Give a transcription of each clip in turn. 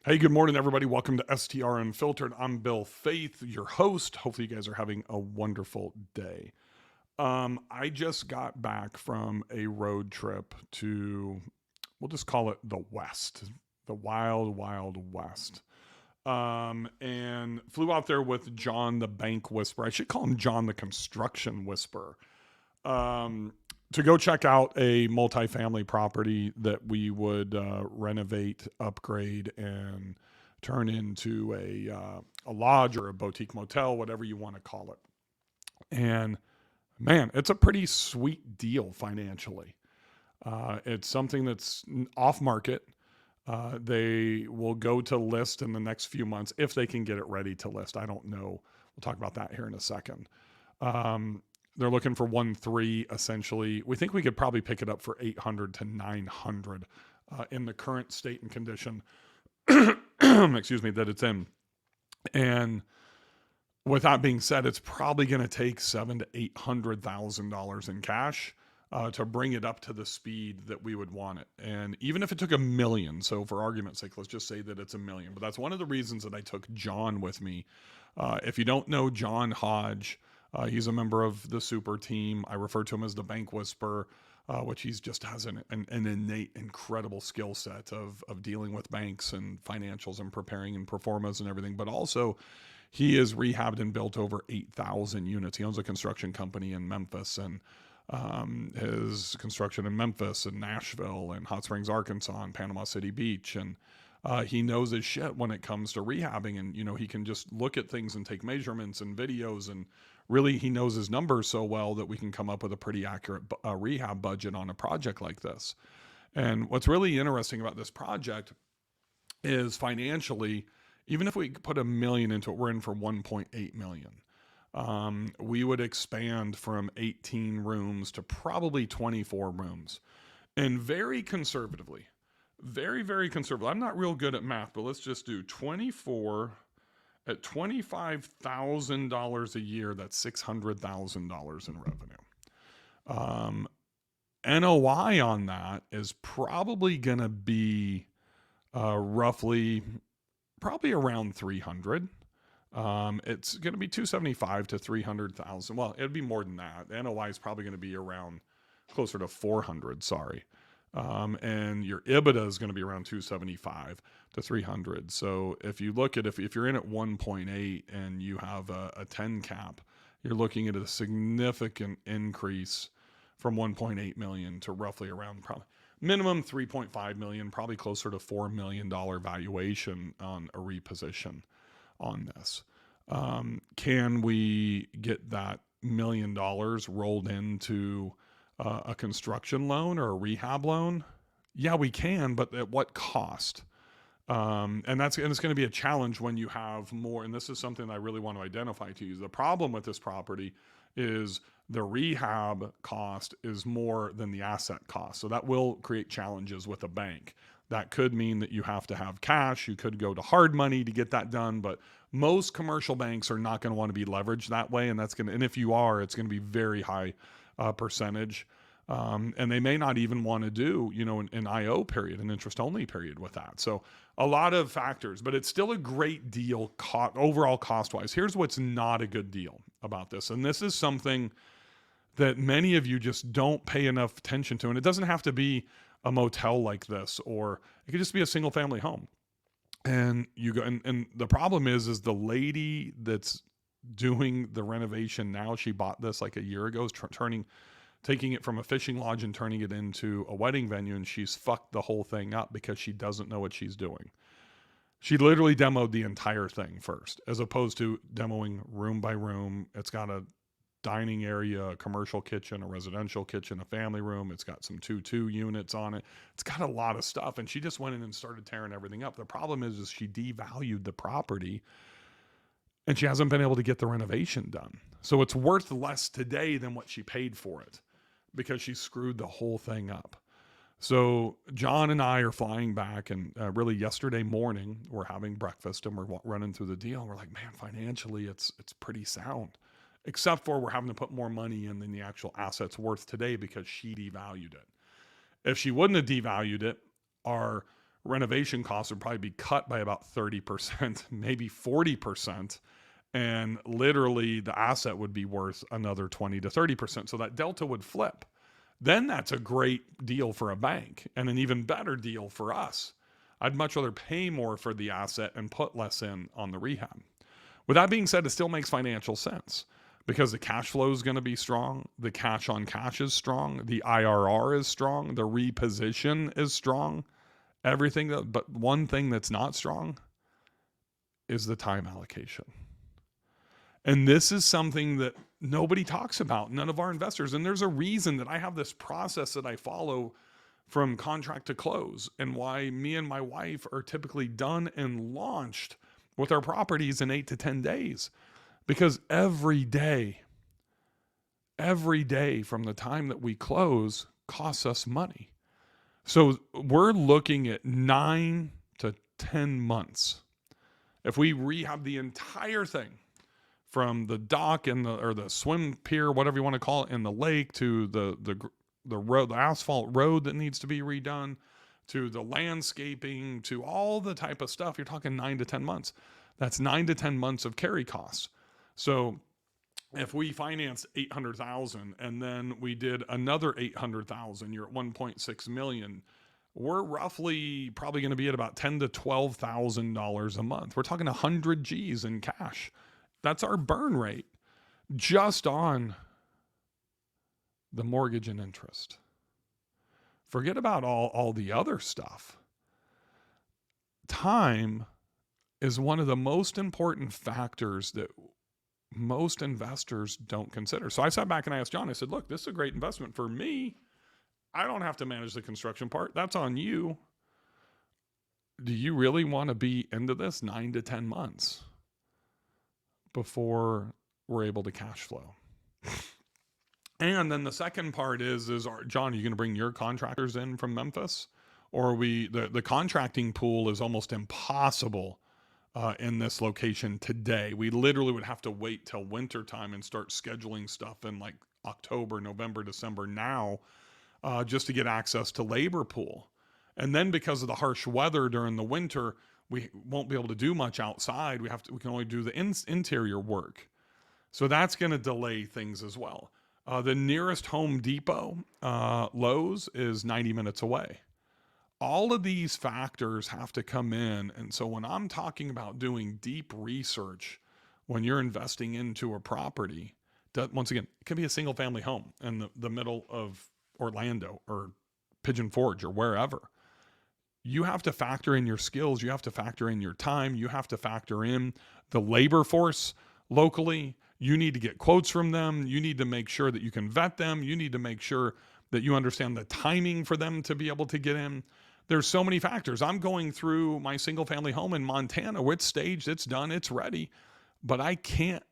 Hey, good morning, everybody. Welcome to STR Unfiltered. I'm Bill Faith, your host. Hopefully, you guys are having a wonderful day. I just got back from a road trip to, we'll just call it the West, the wild, wild West. And flew out there with John the Bank Whisperer. I should call him John the Construction Whisperer. Um, to go check out a multifamily property that we would renovate, upgrade, and turn into a lodge or a boutique motel, whatever you want to call it. And man, it's a pretty sweet deal financially. It's something that's off market. They will go to list in the next few months if they can get it ready to list. I don't know. We'll talk about that here in a second. Um, they're looking for 1.3 essentially. We think we could probably pick it up for 800 to 900 in the current state and condition, excuse me, that it's in. And with that being said, it's probably going to take $700,000 to $800,000 in cash to bring it up to the speed that we would want it. And even if it took $1 million, so for argument's sake, let's just say that it's $1 million. But that's one of the reasons that I took John with me. If you don't know John Hodge, he's a member of the super team. I refer to him as the Bank Whisperer, which he's just has an innate, incredible skill set of dealing with banks and financials and preparing and performance and everything. But also, he has rehabbed and built over 8,000 units. He owns a construction company in Memphis, and his construction in Memphis and Nashville and Hot Springs, Arkansas, and Panama City Beach. And he knows his shit when it comes to rehabbing. And, he can just look at things and take measurements and videos. And really, he knows his numbers so well that we can come up with a pretty accurate rehab budget on a project like this. And what's really interesting about this project is financially, even if we put $1 million into it, we're in for 1.8 million. We would expand from 18 rooms to probably 24 rooms. And very conservatively, very, very conservative. I'm not real good at math, but let's just do 24 at $25,000 a year. That's $600,000 in revenue. Um, NOI on that is probably going to be roughly probably around 300. It's going to be 275 to 300,000. Well, it'd be more than that. The NOI is probably going to be around closer to 400. Sorry. And your EBITDA is going to be around 275 to 300. So if you look at, if you're in at 1.8 and you have a 10 cap, you're looking at a significant increase from 1.8 million to roughly around probably minimum 3.5 million, probably closer to $4 million valuation on a reposition on this. Can we get that $1 million rolled into a construction loan or a rehab loan? Yeah, we can, but at what cost? And it's going to be a challenge when you have more. And this is something I really want to identify to you. The problem with this property is the rehab cost is more than the asset cost. So that will create challenges with a bank. That could mean that you have to have cash. You could go to hard money to get that done, but most commercial banks are not going to want to be leveraged that way. And and if you are, it's going to be very high percentage. And they may not even want to do, an IO period, an interest only period with that. So a lot of factors, but it's still a great deal overall cost wise. Here's what's not a good deal about this. And this is something that many of you just don't pay enough attention to. And it doesn't have to be a motel like this, or it could just be a single family home. And you go, and the problem is the lady that's doing the renovation now, she bought this like a year ago, is taking it from a fishing lodge and turning it into a wedding venue. And she's fucked the whole thing up because she doesn't know what she's doing. She literally demoed the entire thing first, as opposed to demoing room by room. It's got a dining area, a commercial kitchen, a residential kitchen, a family room. It's got some 2 units on it. It's got a lot of stuff. And she just went in and started tearing everything up. The problem is she devalued the property and she hasn't been able to get the renovation done. So it's worth less today than what she paid for it because she screwed the whole thing up. So John and I are flying back, and really yesterday morning we're having breakfast and we're running through the deal. And we're like, man, financially it's pretty sound, except for we're having to put more money in than the actual asset's worth today because she devalued it. If she wouldn't have devalued it, our renovation costs would probably be cut by about 30%, maybe 40%. And literally the asset would be worth another 20 to 30%. So that delta would flip. Then that's a great deal for a bank and an even better deal for us. I'd much rather pay more for the asset and put less in on the rehab. With that being said, it still makes financial sense because the cash flow is going to be strong. The cash on cash is strong. The IRR is strong. The reposition is strong. Everything but one thing that's not strong is the time allocation. And this is something that nobody talks about, none of our investors. And there's a reason that I have this process that I follow from contract to close, and why me and my wife are typically done and launched with our properties in 8 to 10 days. Because every day from the time that we close costs us money. So we're looking at 9 to 10 months. If we rehab the entire thing, from the dock and the swim pier, whatever you want to call it, in the lake, to the road, the asphalt road that needs to be redone, to the landscaping, to all the type of stuff, you're talking 9 to 10 months. That's 9 to 10 months of carry costs. So if we financed $800,000 and then we did another $800,000, you're at $1.6 million. We're roughly probably going to be at about $10,000 to $12,000 a month. We're talking 100 G's in cash. That's our burn rate just on the mortgage and interest. Forget about all the other stuff. Time is one of the most important factors that most investors don't consider. So I sat back and I asked John, I said, look, this is a great investment for me. I don't have to manage the construction part. That's on you. Do you really want to be into this 9 to 10 months before we're able to cash flow? And then the second part is John, are you going to bring your contractors in from Memphis? Or the contracting pool is almost impossible in this location today. We literally would have to wait till winter time and start scheduling stuff in like October, November, December now, just to get access to labor pool. And then because of the harsh weather during the winter, we won't be able to do much outside. We can only do the interior work. So that's going to delay things as well. The nearest Home Depot, Lowe's, is 90 minutes away. All of these factors have to come in. And so when I'm talking about doing deep research, when you're investing into a property, once again, it could be a single family home in the middle of Orlando or Pigeon Forge or wherever. You have to factor in your skills. You have to factor in your time. You have to factor in the labor force locally. You need to get quotes from them. You need to make sure that you can vet them. You need to make sure that you understand the timing for them to be able to get in. There's so many factors. I'm going through my single family home in Montana. It's staged, it's done, it's ready, but I can't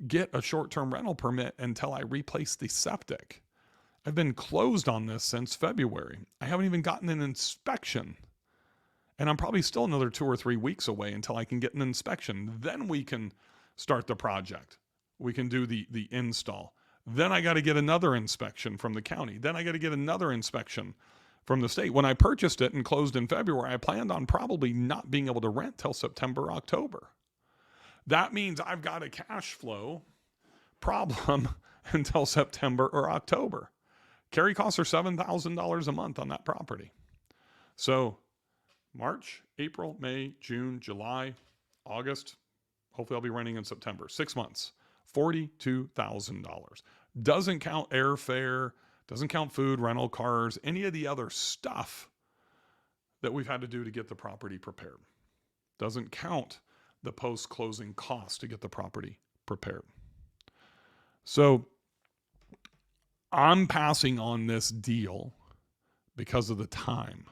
get a short-term rental permit until I replace the septic. I've been closed on this since February. I haven't even gotten an inspection. And I'm probably still another 2 or 3 weeks away until I can get an inspection. Then we can start the project. We can do the install. Then I got to get another inspection from the county. Then I got to get another inspection from the state. When I purchased it and closed in February, I planned on probably not being able to rent till September, October. That means I've got a cash flow problem until September or October. Carry costs are $7,000 a month on that property. So March, April, May, June, July, August. Hopefully I'll be renting in September. 6 months, $42,000. Doesn't count airfare, doesn't count food, rental cars, any of the other stuff that we've had to do to get the property prepared. Doesn't count the post-closing costs to get the property prepared. So I'm passing on this deal because of the time.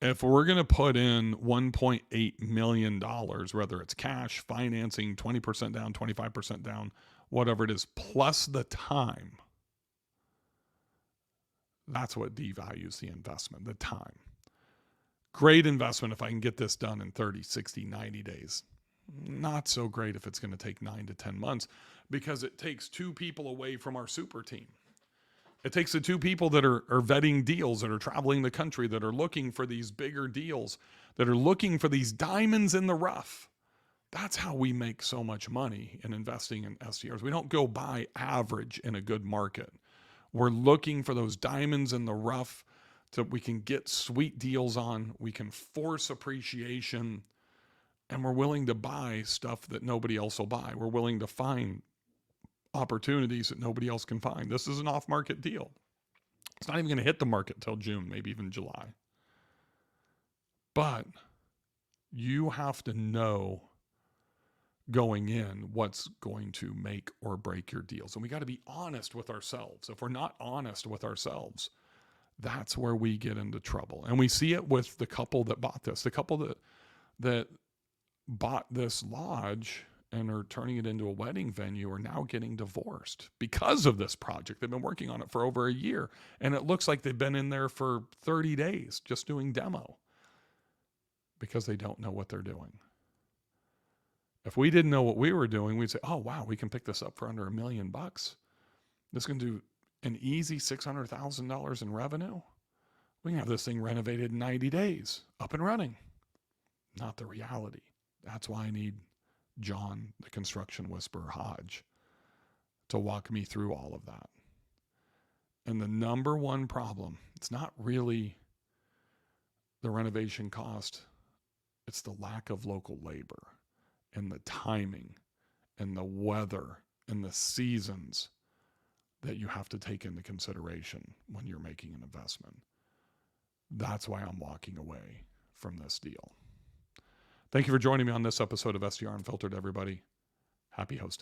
If we're going to put in $1.8 million, whether it's cash, financing, 20% down, 25% down, whatever it is, plus the time, that's what devalues the investment, the time. Great investment if I can get this done in 30, 60, 90 days. Not so great if it's going to take 9 to 10 months because it takes 2 people away from our super team. It takes the two people that are vetting deals, that are traveling the country, that are looking for these bigger deals, that are looking for these diamonds in the rough. That's how we make so much money in investing in STRs. We don't go buy average in a good market. We're looking for those diamonds in the rough so we can get sweet deals on, we can force appreciation, and we're willing to buy stuff that nobody else will buy. We're willing to find opportunities that nobody else can find. This is an off-market deal. It's not even going to hit the market till June, maybe even July. But you have to know going in what's going to make or break your deals. And we got to be honest with ourselves. If we're not honest with ourselves, that's where we get into trouble. And we see it with the couple that bought this. The couple that bought this lodge and are turning it into a wedding venue are now getting divorced because of this project. They've been working on it for over a year, and it looks like they've been in there for 30 days just doing demo because they don't know what they're doing. If we didn't know what we were doing, we'd say, oh, wow, we can pick this up for under $1 million. This can do an easy $600,000 in revenue. We can have this thing renovated in 90 days, up and running. Not the reality. That's why I need John, the construction whisperer Hodge, to walk me through all of that. And the number one problem, it's not really the renovation cost. It's the lack of local labor and the timing and the weather and the seasons that you have to take into consideration when you're making an investment. That's why I'm walking away from this deal. Thank you for joining me on this episode of STR Unfiltered, everybody. Happy hosting.